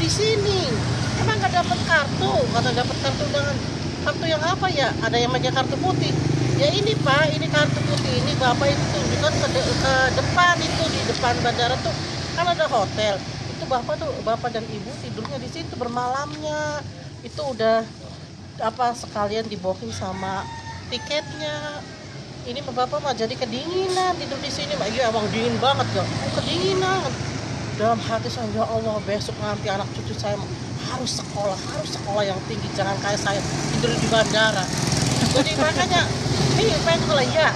di sini. Emang nggak dapat kartu? Kata dapat kartu dengan kartu yang apa ya? Ada yang pakai kartu putih. Ya ini Pak, ini kartu putih ini Bapak itu tunjukkan ke depan itu di depan bandara tuh kan ada hotel. Itu Bapak dan Ibu tidurnya di situ bermalamnya. Itu udah apa sekalian diboking sama tiketnya. Ini Bapak mah jadi kedinginan tidur di sini. Iya emang dingin banget ya. Kedinginan. Dalam hati saya, ya Allah, besok nanti anak cucu saya harus sekolah yang tinggi, jangan kayak saya tidur di bandara. Jadi makanya pengen sekolah ya,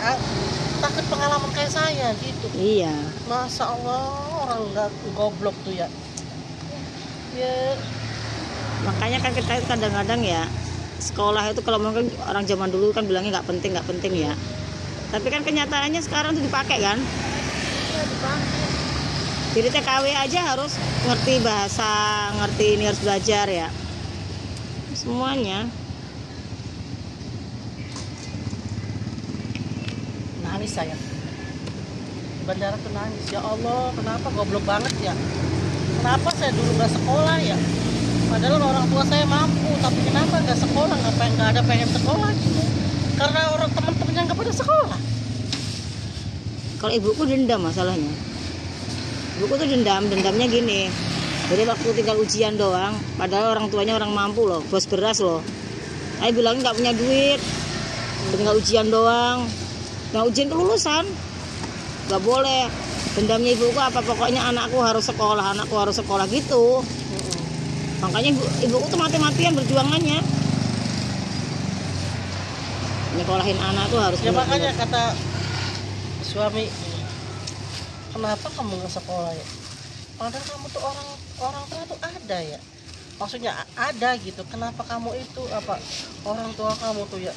takut pengalaman kayak saya gitu. Iya. Masa Allah, orang nggak goblok tuh ya. Ya. Makanya kan kita kadang-kadang ya, sekolah itu kalau mungkin orang zaman dulu kan bilangnya nggak penting ya. Tapi kan kenyataannya sekarang tuh dipakai kan. Iya dipakai. Jadi TKW aja harus ngerti bahasa, ngerti ini harus belajar ya. Semuanya. Nangis saya. Di bandara tuh nangis. Ya Allah, kenapa goblok banget ya? Kenapa saya dulu nggak sekolah ya? Padahal orang tua saya mampu, tapi kenapa nggak sekolah? Nggak ada pengen sekolah gitu? Karena orang teman-temannya nggak pada sekolah. Kalau ibuku dendam masalahnya. Ibuku tuh dendamnya gini. Jadi waktu tinggal ujian doang, padahal orang tuanya orang mampu loh, bos beras loh. Saya bilangnya nggak punya duit, tinggal ujian doang. Nah ujian kelulusan, nggak boleh. Dendamnya ibuku apa? Pokoknya anakku harus sekolah gitu. Makanya ibuku tuh mati-matian berjuangannya. Nyekolahin anak tuh harus. Ya makanya kata suami, kenapa kamu nggak sekolah ya? Padahal kamu tuh orang tua tuh ada ya. Maksudnya ada gitu. Kenapa kamu itu apa orang tua kamu tuh ya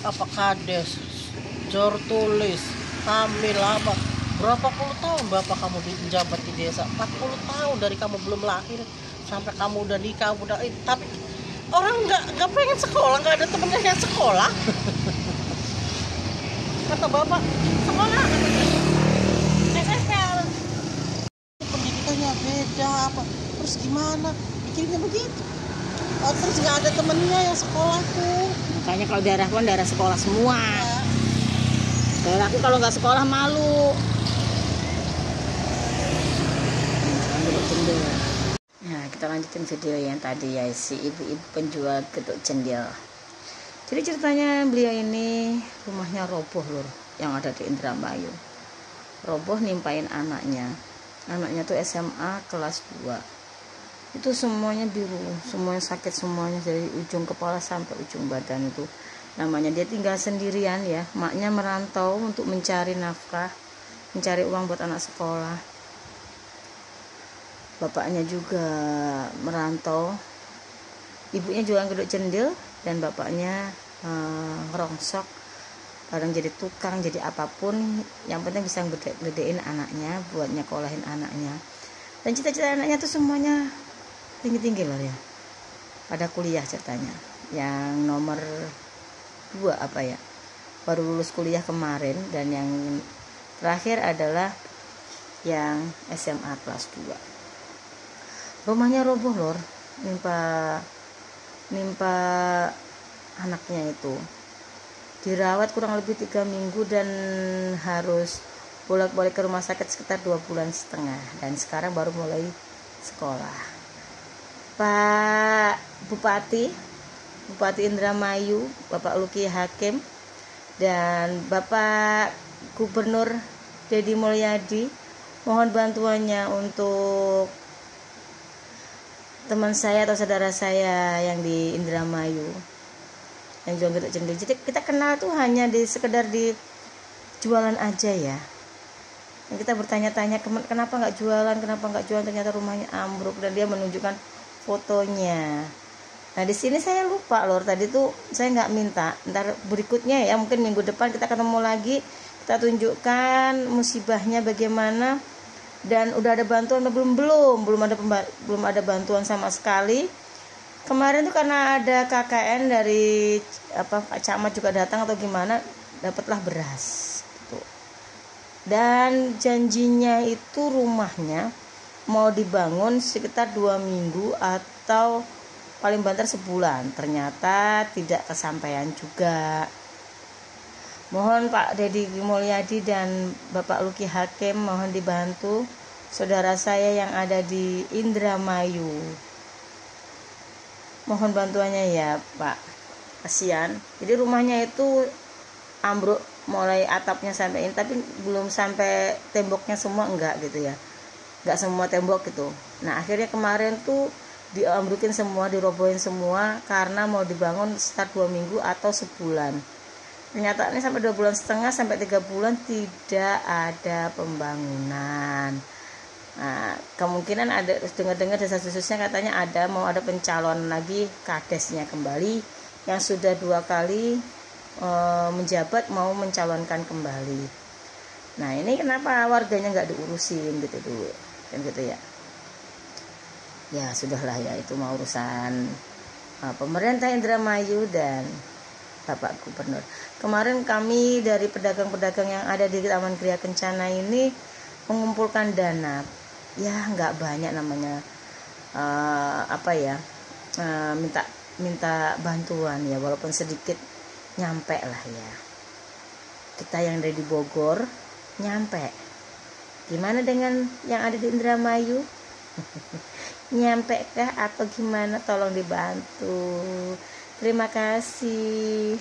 apa kades, jor tulis, hamil apa? Berapa puluh tahun bapak kamu menjabat di desa? 40 tahun dari kamu belum lahir sampai kamu udah nikah tapi orang nggak pengen sekolah, nggak ada temennya yang sekolah. Kata bapak sekolah SSL pendidikannya beda apa terus gimana pikirnya begitu. Terus nggak ada temennya yang sekolah tuh. Makanya kalau daerahku kan daerah sekolah semua ya. Daerahku kalau nggak sekolah malu. Nah kita lanjutin video yang tadi ya, si ibu-ibu penjual getuk cendil. Jadi ceritanya beliau ini rumahnya roboh lur, yang ada di Indramayu. Roboh nimpain anaknya tuh SMA kelas 2. Itu semuanya biru, semuanya sakit semuanya dari ujung kepala sampai ujung badan itu. Namanya dia tinggal sendirian ya, maknya merantau untuk mencari nafkah, mencari uang buat anak sekolah. Bapaknya juga merantau, ibunya jualan geduk cendil dan bapaknya ngerongsok, kadang jadi tukang, jadi apapun, yang penting bisa gedein anaknya buat nyekolahin anaknya. Dan cita-cita anaknya tuh semuanya tinggi-tinggi loh ya, pada kuliah ceritanya. Yang nomor 2 apa ya, baru lulus kuliah kemarin, dan yang terakhir adalah yang SMA kelas 2. Rumahnya roboh lor, nimpa anaknya itu. Dirawat kurang lebih 3 minggu dan harus bolak-balik ke rumah sakit sekitar 2,5 bulan. Dan sekarang baru mulai sekolah. Pak Bupati Indramayu, Bapak Luki Hakim, dan Bapak Gubernur Deddy Mulyadi, mohon bantuannya untuk teman saya atau saudara saya yang di Indramayu yang jual geduk cendil. Jadi kita kenal tuh hanya sekedar di jualan aja ya. Dan kita bertanya-tanya kenapa nggak jualan, ternyata rumahnya ambruk dan dia menunjukkan fotonya. Nah di sini saya lupa lor, tadi tuh saya nggak minta. Ntar berikutnya ya, mungkin minggu depan kita ketemu lagi, kita tunjukkan musibahnya bagaimana. Dan udah ada bantuan belum ada bantuan sama sekali. Kemarin tuh karena ada KKN dari Pak Camat juga datang atau gimana, dapatlah beras gitu. Dan janjinya itu rumahnya mau dibangun sekitar 2 minggu atau paling banter sebulan. Ternyata tidak kesampaian juga. Mohon Pak Deddy Mulyadi dan Bapak Luki Hakim mohon dibantu saudara saya yang ada di Indramayu. Mohon bantuannya ya Pak. Kasihan. Jadi rumahnya itu ambruk mulai atapnya sampai ini, tapi belum sampai temboknya semua, enggak gitu ya. Enggak semua tembok gitu. Nah, akhirnya kemarin tuh diambrukin semua, dirobohin semua karena mau dibangun sekitar 2 minggu atau sebulan. Kenyataannya sampai 2 bulan setengah sampai 3 bulan tidak ada pembangunan. Nah, kemungkinan ada, dengar-dengar desas-desusnya katanya mau ada pencalonan lagi kadesnya kembali yang sudah 2 kali menjabat mau mencalonkan kembali. Nah, ini kenapa warganya nggak diurusin gitu dulu kan gitu ya. Ya sudahlah ya, itu mau urusan pemerintah Indramayu dan Bapak Gubernur. Kemarin kami dari pedagang-pedagang yang ada di Taman Gria Kencana ini mengumpulkan dana. Ya nggak banyak namanya, minta bantuan ya, walaupun sedikit nyampe lah ya. Kita yang dari Bogor nyampe. Gimana dengan yang ada di Indramayu? Nyampe kah atau gimana? Tolong dibantu. Terima kasih.